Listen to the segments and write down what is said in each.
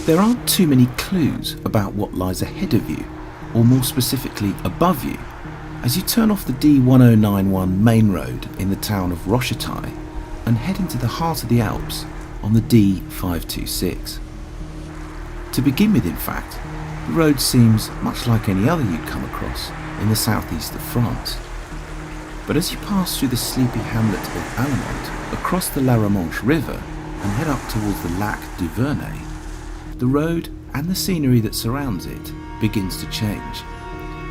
There aren't too many clues about what lies ahead of you, or more specifically above you, as you turn off the D1091 main road in the town of Rochetai and head into the heart of the Alps on the D526. To begin with, in fact, the road seems much like any other you'd come across in the southeast of France. But as you pass through the sleepy hamlet of Allemont, across the La Romanche River and head up towards the Lac du Vernay, the road and the scenery that surrounds it begins to change.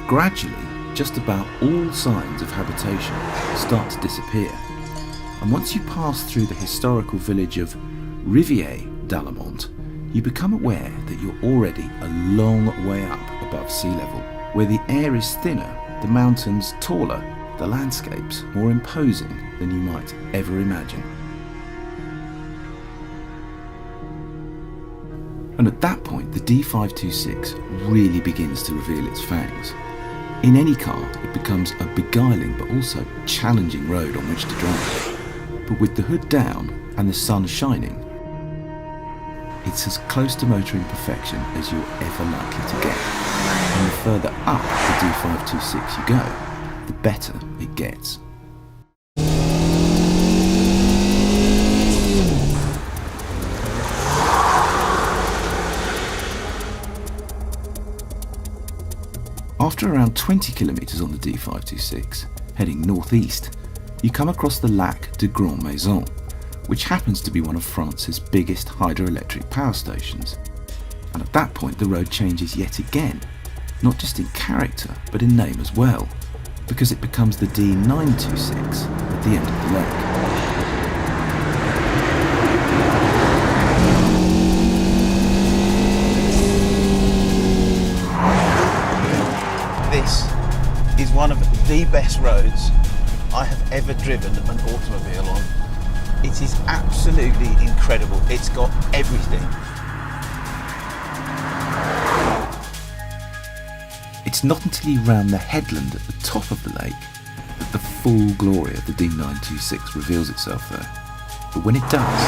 Gradually, just about all signs of habitation start to disappear, and once you pass through the historical village of Rivière-d'Allemont, you become aware that you're already a long way up above sea level, where the air is thinner, the mountains taller, the landscapes more imposing than you might ever imagine. And at that point, the D526 really begins to reveal its fangs. In any car, it becomes a beguiling but also challenging road on which to drive. But with the hood down and the sun shining, it's as close to motoring perfection as you're ever likely to get. And the further up the D526 you go, the better it gets. After around 20 kilometres on the D526, heading northeast, you come across the Lac de Grande Maison, which happens to be one of France's biggest hydroelectric power stations. And at that point the road changes yet again, not just in character but in name as well, because it becomes the D926 at the end of the lake. This is one of the best roads I have ever driven an automobile on. It is absolutely incredible. It's got everything. It's not until you round the headland at the top of the lake that the full glory of the D926 reveals itself there. But when it does,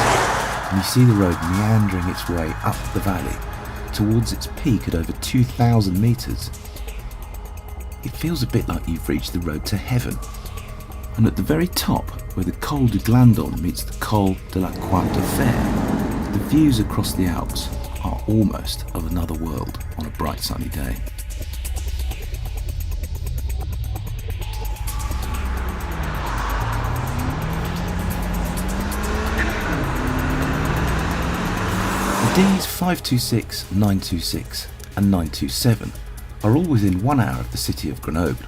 and you see the road meandering its way up the valley towards its peak at over 2,000 metres, it feels a bit like you've reached the road to heaven. And at the very top, where the Col du Glandon meets the Col de la Croix de Fer, the views across the Alps are almost of another world on a bright sunny day. The Ds 526, 926 and 927 are all within 1 hour of the city of Grenoble.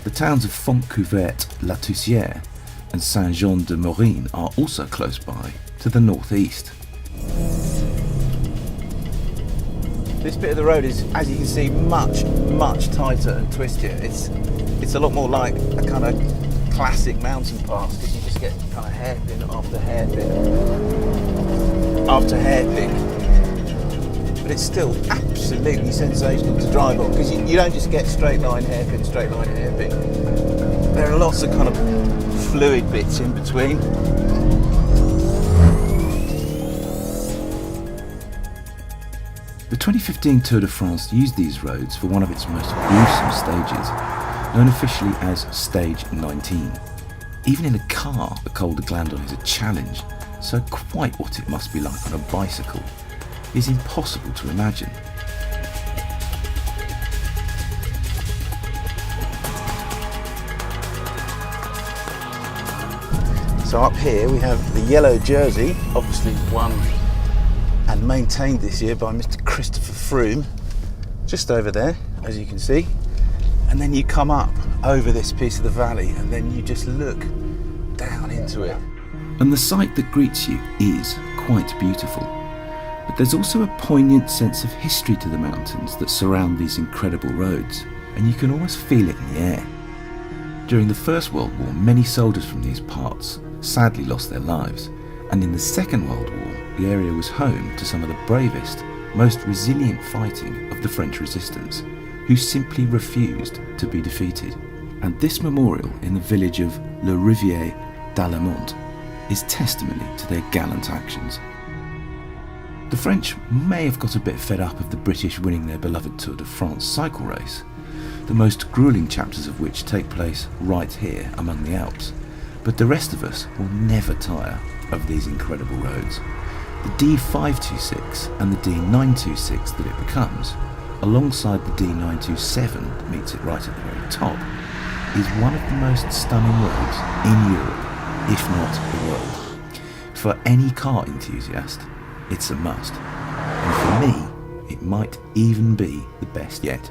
The towns of Fontcouverte, La Toussière and Saint-Jean-de-Maurienne are also close by to the northeast. This bit of the road is, as you can see, much tighter and twistier. It's a lot more like a kind of classic mountain pass, because you just get kind of hairpin after hairpin after hairpin. But it's still absolutely sensational to drive on, because you don't just get straight line hairpin, straight line hairpin. There are lots of kind of fluid bits in between. The 2015 Tour de France used these roads for one of its most gruesome stages, known officially as Stage 19. Even in a car, the Col de Glandon is a challenge, so quite what it must be like on a bicycle is impossible to imagine. So up here we have the yellow jersey, obviously won and maintained this year by Mr. Christopher Froome, just over there, as you can see. And then you come up over this piece of the valley and then you just look down into it. And the sight that greets you is quite beautiful. But there's also a poignant sense of history to the mountains that surround these incredible roads, and you can almost feel it in the air. During the First World War, many soldiers from these parts sadly lost their lives, and in the Second World War, the area was home to some of the bravest, most resilient fighting of the French resistance, who simply refused to be defeated. And this memorial in the village of Le Rivière d'Allemont is testimony to their gallant actions. The French may have got a bit fed up of the British winning their beloved Tour de France cycle race, the most gruelling chapters of which take place right here among the Alps, but the rest of us will never tire of these incredible roads. The D526 and the D926 that it becomes, alongside the D927 that meets it right at the very top, is one of the most stunning roads in Europe, if not the world. For any car enthusiast, it's a must, and for me, it might even be the best yet.